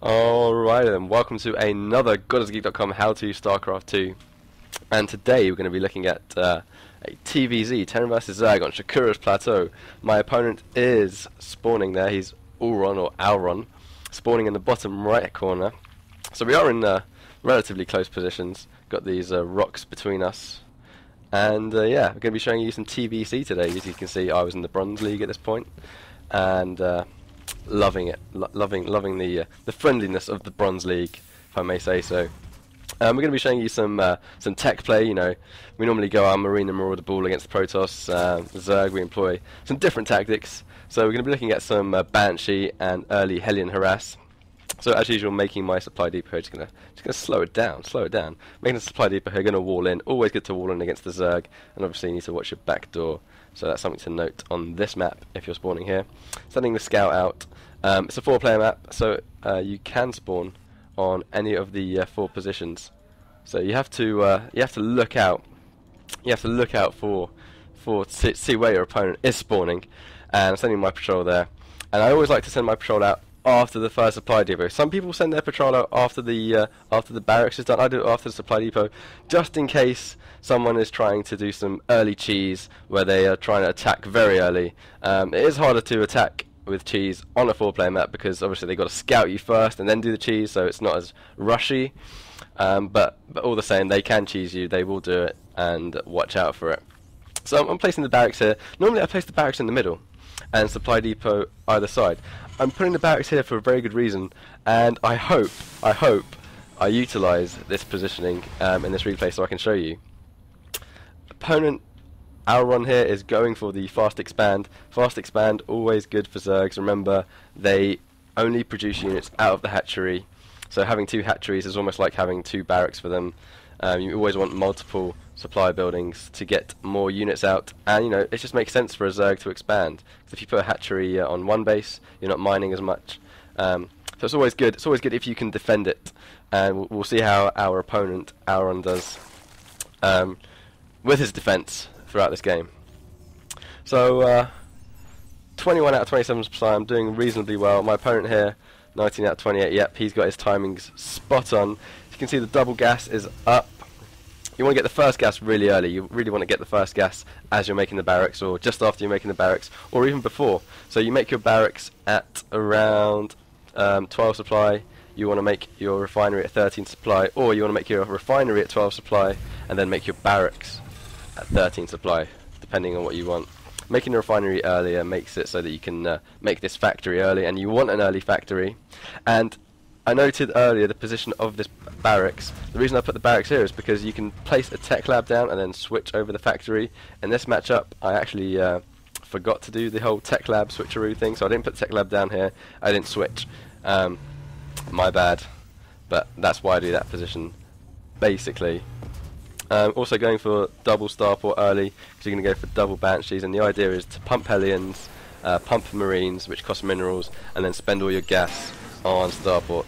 Alright then, welcome to another GodIsGeek.com How to StarCraft 2. And today we're going to be looking at a TvZ, Terran vs Zerg on Shakura's Plateau. My opponent is spawning there, he's Ulron or Alron, spawning in the bottom right corner. So we are in relatively close positions, got these rocks between us. And yeah, we're going to be showing you some TvZ today. As you can see, I was in the Bronze League at this point, and loving it, loving the friendliness of the Bronze League, if I may say so. We're going to be showing you some tech play. You know, we normally go our Marine and Marauder Ball against the Protoss. Zerg, we employ some different tactics. So we're going to be looking at some Banshee and early Hellion Harass. So as usual, making my supply depot, just gonna slow it down. Making the supply depot here, gonna wall in. Always good to wall in against the Zerg, and obviously you need to watch your back door. So that's something to note on this map if you're spawning here. Sending the scout out. It's a 4-player map, so you can spawn on any of the 4 positions. So you have to look out. You have to look out for see where your opponent is spawning. And I'm sending my patrol there. And I always like to send my patrol out after the first supply depot. Some people send their patrol out after the barracks is done. I do it after the supply depot, just in case someone is trying to do some early cheese where they are trying to attack very early. It is harder to attack with cheese on a 4-player map because obviously they've got to scout you first and then do the cheese, so it's not as rushy. But all the same, they can cheese you. They will do it, and watch out for it. So I'm placing the barracks here. Normally I place the barracks in the middle and supply depot either side. I'm putting the barracks here for a very good reason, and I hope I utilise this positioning in this replay so I can show you. Opponent Alron here is going for the fast expand. Fast expand, always good for Zergs. Remember, they only produce units out of the hatchery, so having 2 hatcheries is almost like having 2 barracks for them. You always want multiple supply buildings to get more units out, and you know, it just makes sense for a Zerg to expand. Because if you put a hatchery on one base, you're not mining as much. So it's always good. It's always good if you can defend it, and we'll see how our opponent Auron does with his defense throughout this game. So 21 out of 27 supply. I'm doing reasonably well. My opponent here, 19 out of 28. Yep, he's got his timings spot on. You can see the double gas is up. You want to get the first gas really early. You really want to get the first gas as you're making the barracks, or just after you're making the barracks, or even before. So you make your barracks at around 12 supply. You want to make your refinery at 13 supply, or you want to make your refinery at 12 supply and then make your barracks at 13 supply, depending on what you want. Making the refinery earlier makes it so that you can make this factory early, and you want an early factory. And I noted earlier the position of this barracks. The reason I put the barracks here is because you can place a tech lab down and then switch over the factory. In this matchup, I actually forgot to do the whole tech lab switcheroo thing, so I didn't put the tech lab down here. I didn't switch. My bad. But that's why I do that position, basically. Also going for double starport early, because you're going to go for double banshees, and the idea is to pump Hellions, pump Marines, which cost minerals, and then spend all your gas on starports.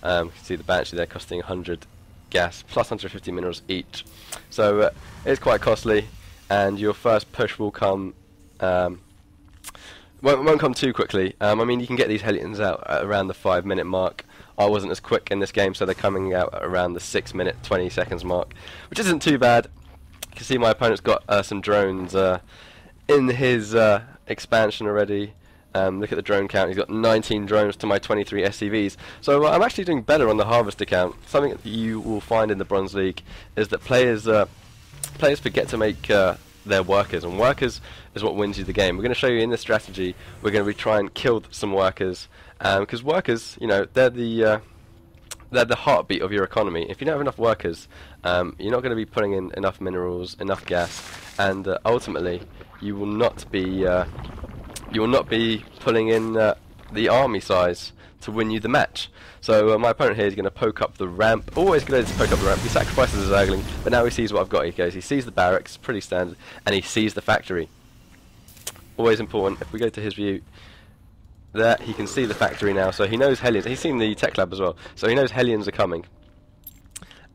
You can see the Banshee there costing 100 gas plus 150 minerals each, so it's quite costly, and your first push will come won't come too quickly. I mean, you can get these Hellions out at around the 5-minute mark. I wasn't as quick in this game, so they're coming out at around the 6-minute 20 seconds mark, which isn't too bad. You can see my opponent's got some drones in his expansion already. Look at the drone count. He's got 19 drones to my 23 SCVs. So I'm actually doing better on the harvester count. Something that you will find in the Bronze League is that players forget to make their workers, and workers is what wins you the game. We're going to show you in this strategy. We're going to be trying to kill some workers, because workers, you know, they're the heartbeat of your economy. If you don't have enough workers, you're not going to be putting in enough minerals, enough gas, and ultimately you will not be pulling in the army size to win you the match. So my opponent here is going to poke up the ramp. Always good to poke up the ramp. He sacrifices his Zergling, but now he sees what I've got. He sees the barracks, pretty standard, and he sees the factory. Always important. If we go to his view, there he can see the factory now, so he knows Hellions. He's seen the tech lab as well, so he knows Hellions are coming,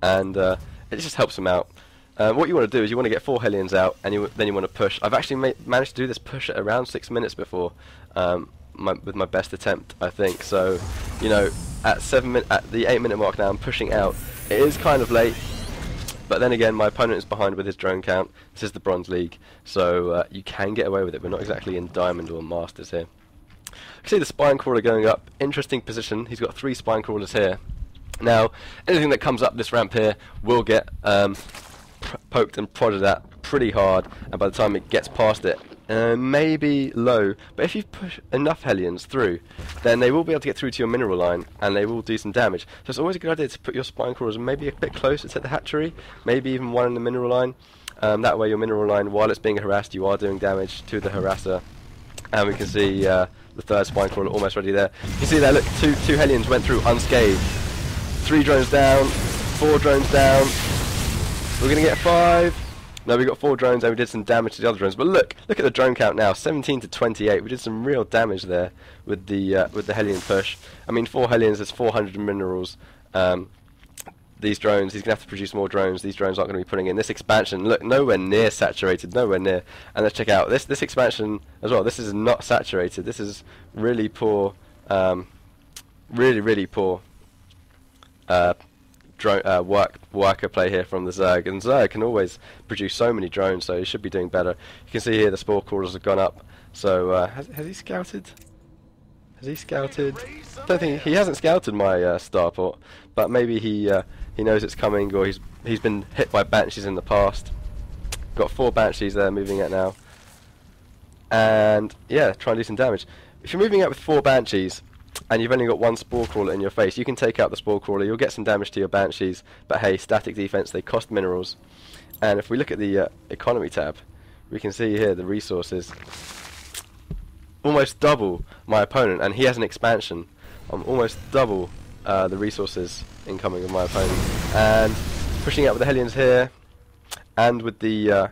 and it just helps him out. What you want to do is you want to get 4 Hellions out, and then you want to push. I've actually managed to do this push at around 6 minutes before, with my best attempt, I think. So, you know, at the 8-minute mark now. I'm pushing out. It is kind of late, but then again, my opponent is behind with his drone count. This is the Bronze League, so you can get away with it. We're not exactly in Diamond or Masters here. You can see the Spine Crawler going up. Interesting position. He's got 3 Spine Crawlers here. Now, anything that comes up this ramp here will get poked and prodded at pretty hard, and by the time it gets past it, maybe low, but if you push enough Hellions through, then they will be able to get through to your mineral line, and they will do some damage. So it's always a good idea to put your Spine Crawlers maybe a bit closer to the hatchery, maybe even one in the mineral line. That way your mineral line, while it's being harassed, you are doing damage to the harasser. And we can see the 3rd Spine Crawler almost ready there. You can see there, look, two Hellions went through unscathed. 3 drones down, 4 drones down. We're going to get 5. No, we got 4 drones and we did some damage to the other drones. But look at the drone count now, 17 to 28. We did some real damage there with the Hellion push. I mean, 4 Hellions is 400 minerals. These drones, he's going to have to produce more drones. These drones aren't going to be putting in. This expansion, look, nowhere near saturated, nowhere near. And let's check out this expansion as well. This is not saturated. This is really poor, really poor worker play here from the Zerg, and Zerg can always produce so many drones, so he should be doing better. You can see here the Spore Crawlers have gone up. So has he scouted? Has he scouted? I don't think he hasn't scouted my starport, but maybe he knows it's coming, or he's been hit by Banshees in the past. Got 4 Banshees there moving out now, and yeah, try and do some damage. If you're moving out with 4 Banshees and you've only got 1 Spore Crawler in your face, you can take out the Spore Crawler, you'll get some damage to your Banshees, but hey, static defense, they cost minerals. And if we look at the economy tab, we can see here the resources almost double my opponent, and he has an expansion. I'm almost double the resources incoming of my opponent, and pushing out with the Hellions here, and with the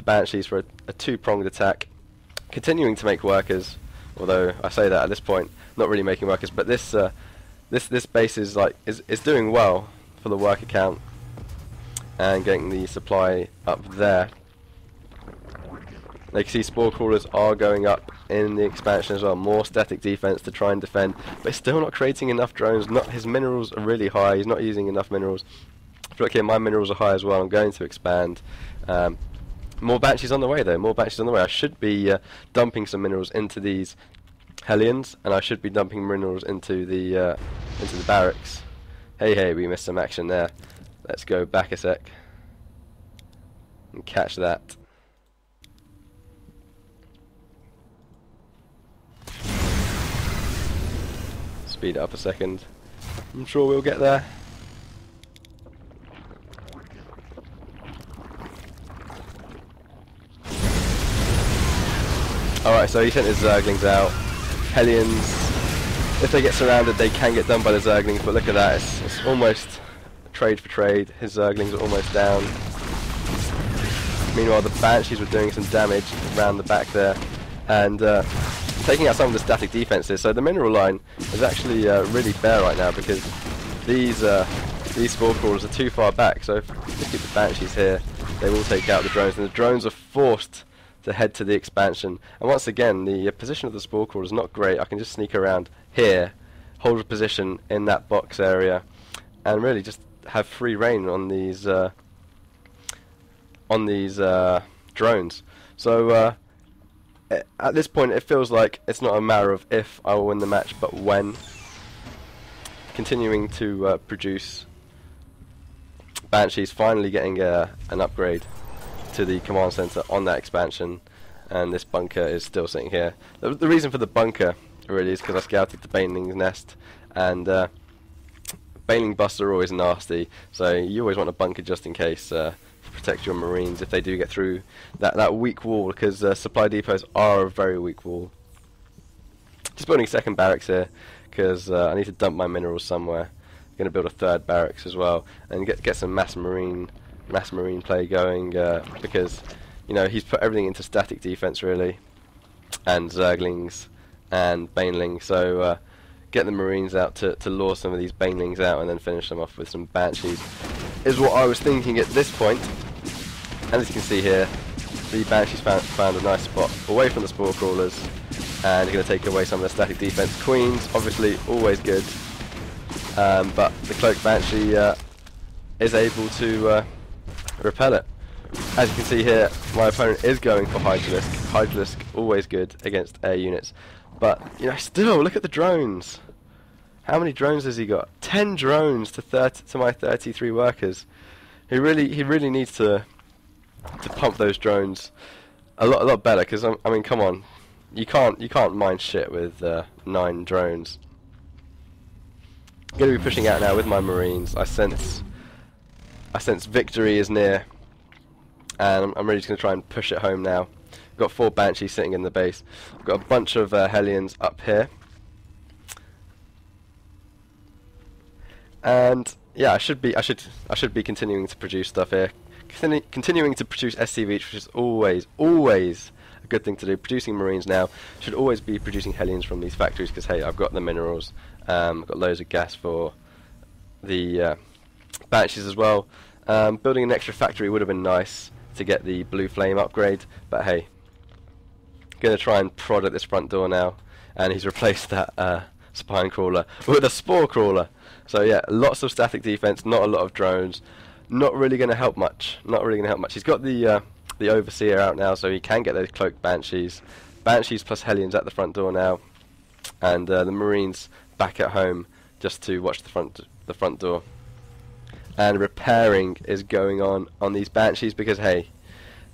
Banshees for a 2-pronged attack, continuing to make workers. Although I say that at this point, not really making workers, but this base is doing well for the worker count and getting the supply up there. Now you can see Spore Crawlers are going up in the expansion as well. More static defense to try and defend, but it's still not creating enough drones. His minerals are really high. He's not using enough minerals. Look here, my minerals are high as well. I'm going to expand. More Banshees on the way though, more Banshees on the way. I should be dumping some minerals into these Hellions, and I should be dumping minerals into the barracks. Hey, we missed some action there. Let's go back a sec and catch that. Speed it up a second. I'm sure we'll get there. Alright, so he sent his Zerglings out. Hellions, if they get surrounded, they can get done by the Zerglings, but look at that, it's almost trade for trade. His Zerglings are almost down. Meanwhile, the Banshees were doing some damage around the back there, and taking out some of the static defenses. So the mineral line is actually really bare right now, because these Spore Crawlers are too far back. So if we keep the Banshees here, they will take out the drones, and the drones are forced to head to the expansion. And once again, the position of the Spore Crawler is not great. I can just sneak around here, hold a position in that box area, and really just have free reign on these drones. So at this point, it feels like it's not a matter of if I will win the match, but when. Continuing to produce Banshees, finally getting an upgrade to the command center on that expansion, and this bunker is still sitting here. The reason for the bunker really is because I scouted the Baneling's nest, and Baneling busts are always nasty, so you always want a bunker just in case, to protect your Marines if they do get through that weak wall, because supply depots are a very weak wall. Just building second barracks here, because I need to dump my minerals somewhere. I'm going to build a 3rd barracks as well, and get some mass marine play going, because he's put everything into static defense really, and Zerglings and Banelings, so get the Marines out to lure some of these Banelings out and then finish them off with some Banshees is what I was thinking at this point. And as you can see here, the Banshees found a nice spot away from the Spore Crawlers, and you're going to take away some of the static defense. Queens, obviously always good, but the Cloaked Banshee is able to repel it. As you can see here, my opponent is going for Hydralisk. Hydralisk always good against air units, but you know, still look at the drones. How many drones has he got? 10 drones to my 33 workers. He really needs to pump those drones a lot better, because I mean, come on, you can't mine shit with 9 drones. I'm going to be pushing out now with my Marines. I sense victory is near, and I'm really just going to try and push it home now. I've got 4 Banshees sitting in the base. I've got a bunch of Hellions up here, and yeah, I should be continuing to produce stuff here, continuing to produce SCV, which is always a good thing to do. Producing Marines now, should always be producing Hellions from these factories, because hey, I've got the minerals. I've got loads of gas for the Banshees as well. Building an extra factory would have been nice to get the blue flame upgrade, but hey, gonna try and prod at this front door now, and he's replaced that spine crawler with a spore crawler. So yeah, lots of static defense, not a lot of drones. Not really going to help much. He's got the Overseer out now, so he can get those Cloaked Banshees. Banshees plus Hellions at the front door now, and the Marines back at home just to watch the front door. And repairing is going on these Banshees, because hey,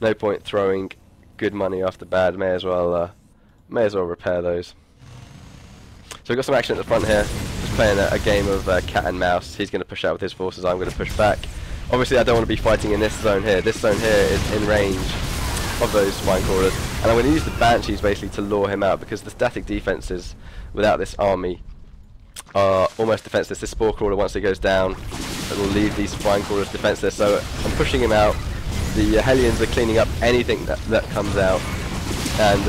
no point throwing good money after bad. May as well repair those. So we've got some action at the front here. Just playing a game of cat and mouse. He's going to push out with his forces. I'm going to push back. Obviously, I don't want to be fighting in this zone here. This zone here is in range of those spine crawlers, and I'm going to use the Banshees basically to lure him out, because the static defenses without this army are almost defenseless. This spore crawler, once it goes down, it will leave these spine crawlers defenseless. So I'm pushing him out. The Hellions are cleaning up anything that comes out, and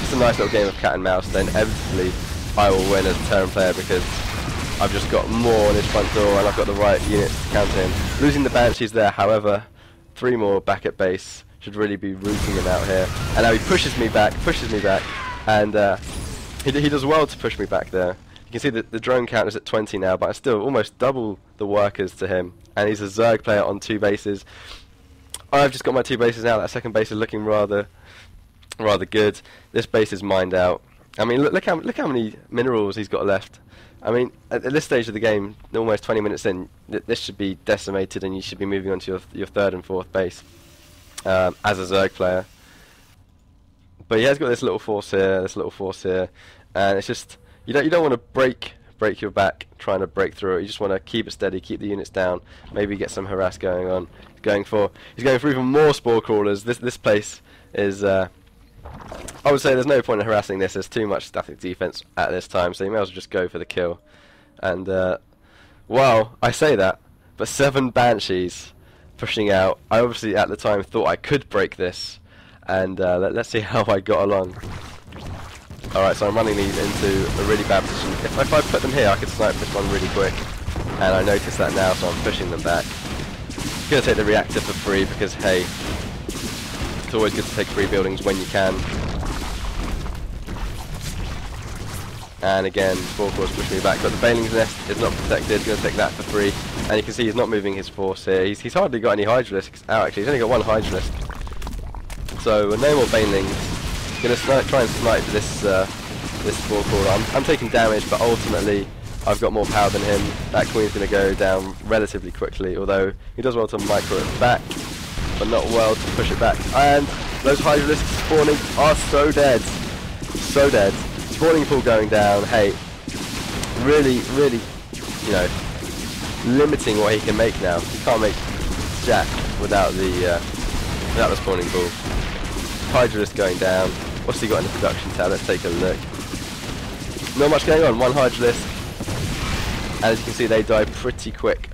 it's a nice little game of cat and mouse. Then inevitably, I will win as a Terran player, because I've just got more on his front door, and I've got the right units to counter him. Losing the Banshees there, however, 3 more back at base should really be rooting him out here. And now he pushes me back, and he does well to push me back there. You can see that the drone count is at 20 now, but I still almost double the workers to him, and he's a Zerg player on 2 bases. I've just got my 2 bases now. That second base is looking rather good. This base is mined out. I mean, look how many minerals he's got left. I mean, at this stage of the game, almost 20 minutes in, this should be decimated, and you should be moving on to your 3rd and 4th base as a Zerg player. But he has got this little force here, and it's just you don't want to break your back trying to break through it. You just want to keep it steady, keep the units down, maybe get some harass going on. He's going for even more spore crawlers. This place is. I would say there's no point in harassing this. There's too much static defense at this time, so you may as well just go for the kill. And well, I say that, but 7 Banshees pushing out. I obviously at the time thought I could break this, and let's see how I got along. Alright, so I'm running these into a really bad position. If I put them here, I could snipe this one really quick, and I notice that now, so I'm pushing them back. I'm going to take the reactor for free, because hey, it's always good to take free buildings when you can. And again, spore crawlers push me back, but the Bailing's Nest is not protected. Going to take that for free, and you can see he's not moving his force here. He's hardly got any Hydralisks out. Actually, he's only got 1 Hydralisk. So no more Banelings. Going to try and snipe this spore crawler. I'm taking damage, but ultimately I've got more power than him. That Queen's going to go down relatively quickly, although he does well to micro it back, but not well to push it back. And those Hydralisks spawning are so dead. So dead. Spawning pool going down. Hey, really, you know, limiting what he can make now. He can't make jack without the spawning pool. Hydralisk going down. What's he got in the production tab? Let's take a look. Not much going on. 1 Hydralisk. And as you can see, they die pretty quick.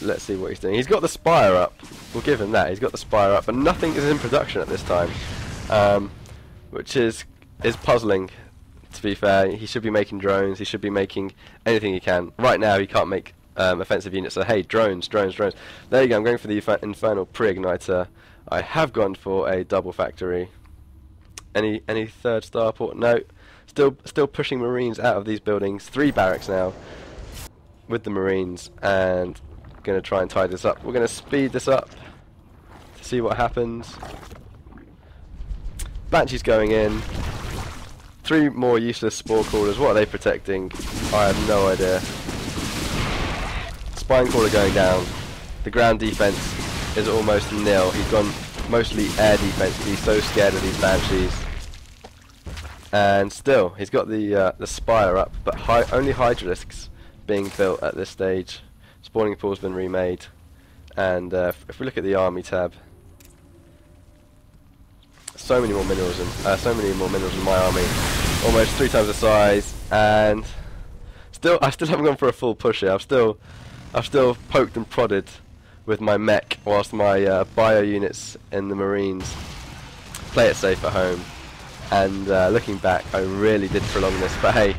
Let's see what he's doing. He's got the spire up. We'll give him that. He's got the spire up, but nothing is in production at this time, which is puzzling. To be fair, he should be making drones. He should be making anything he can. Right now, he can't make offensive units. So hey, drones. There you go. I'm going for the infernal pre-igniter. I have gone for a double factory, Any third starport? No. Still pushing Marines out of these buildings. 3 barracks now with the Marines, and gonna try and tie this up. We're gonna speed this up to see what happens. Banshee's going in. 3 more useless spore crawlers. What are they protecting? I have no idea. Spine crawler going down. The ground defense is almost nil. He's gone mostly air defense. He's so scared of these Banshees. And still, he's got the spire up, but only Hydralisks being built at this stage. Spawning pool's been remade, and if we look at the army tab, so many more minerals in my army, almost 3 times the size, and I still haven't gone for a full push here. I've still poked and prodded with my mech, whilst my bio units in the Marines play it safe at home. And looking back, I really did prolong this, but hey,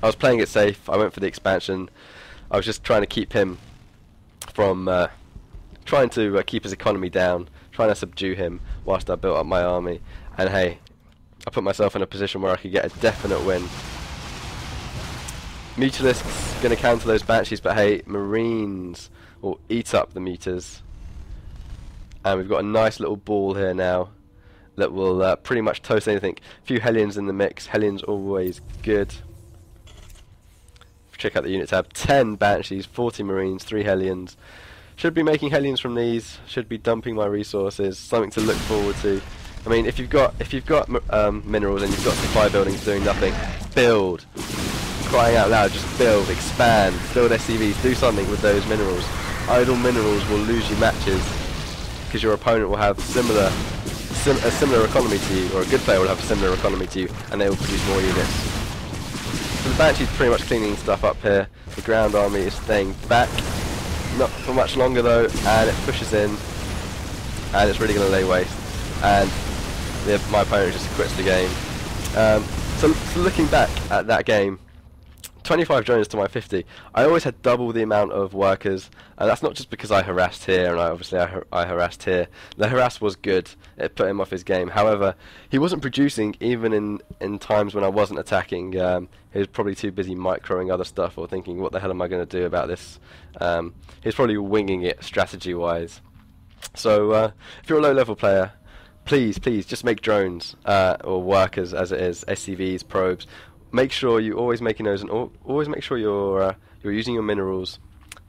I was playing it safe. I went for the expansion. I was just trying to keep him from trying to keep his economy down, trying to subdue him whilst I built up my army. And hey, I put myself in a position where I could get a definite win. Mutalisks going to counter those Banshees, but hey, Marines will eat up the Mutas. And we've got a nice little ball here now that will pretty much toast anything. A few Hellions in the mix. Hellions always good. Check out the unit tab. 10 Banshees, 40 Marines, 3 Hellions. Should be making Hellions from these. Should be dumping my resources. Something to look forward to. I mean, if you've got minerals and you've got supply buildings doing nothing, build. Crying out loud, just build, expand, build SCVs, do something with those minerals. Idle minerals will lose you matches because your opponent will have a similar economy to you, or a good player will have a similar economy to you, and they will produce more units. So the Banshee's pretty much cleaning stuff up here. The ground army is staying back, not for much longer though, and it pushes in, and it's really going to lay waste. And my opponent just quits the game. So looking back at that game, 25 joiners to my 50. I always had double the amount of workers, and that's not just because I harassed here, and I harassed here. The harass was good. It put him off his game. However, he wasn't producing even in times when I wasn't attacking. He was probably too busy microing other stuff or thinking, what the hell am I going to do about this? He was probably winging it strategy-wise. So if you're a low-level player, please just make drones, or workers as it is, SCVs, probes. Make sure you always making those, and always make sure you're using your minerals,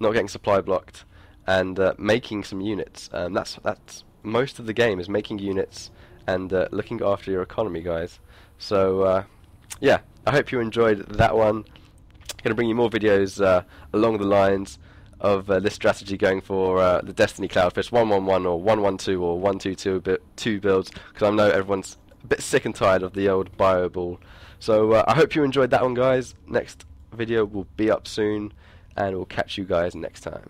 not getting supply blocked, and making some units. That's most of the game, is making units and looking after your economy, guys. So yeah, I hope you enjoyed that one. Going to bring you more videos along the lines of this strategy, going for the Destiny Cloudfish 111 or 112 or 122 builds, because I know everyone's a bit sick and tired of the old bio ball. So I hope you enjoyed that one, guys. Next video will be up soon, and we'll catch you guys next time.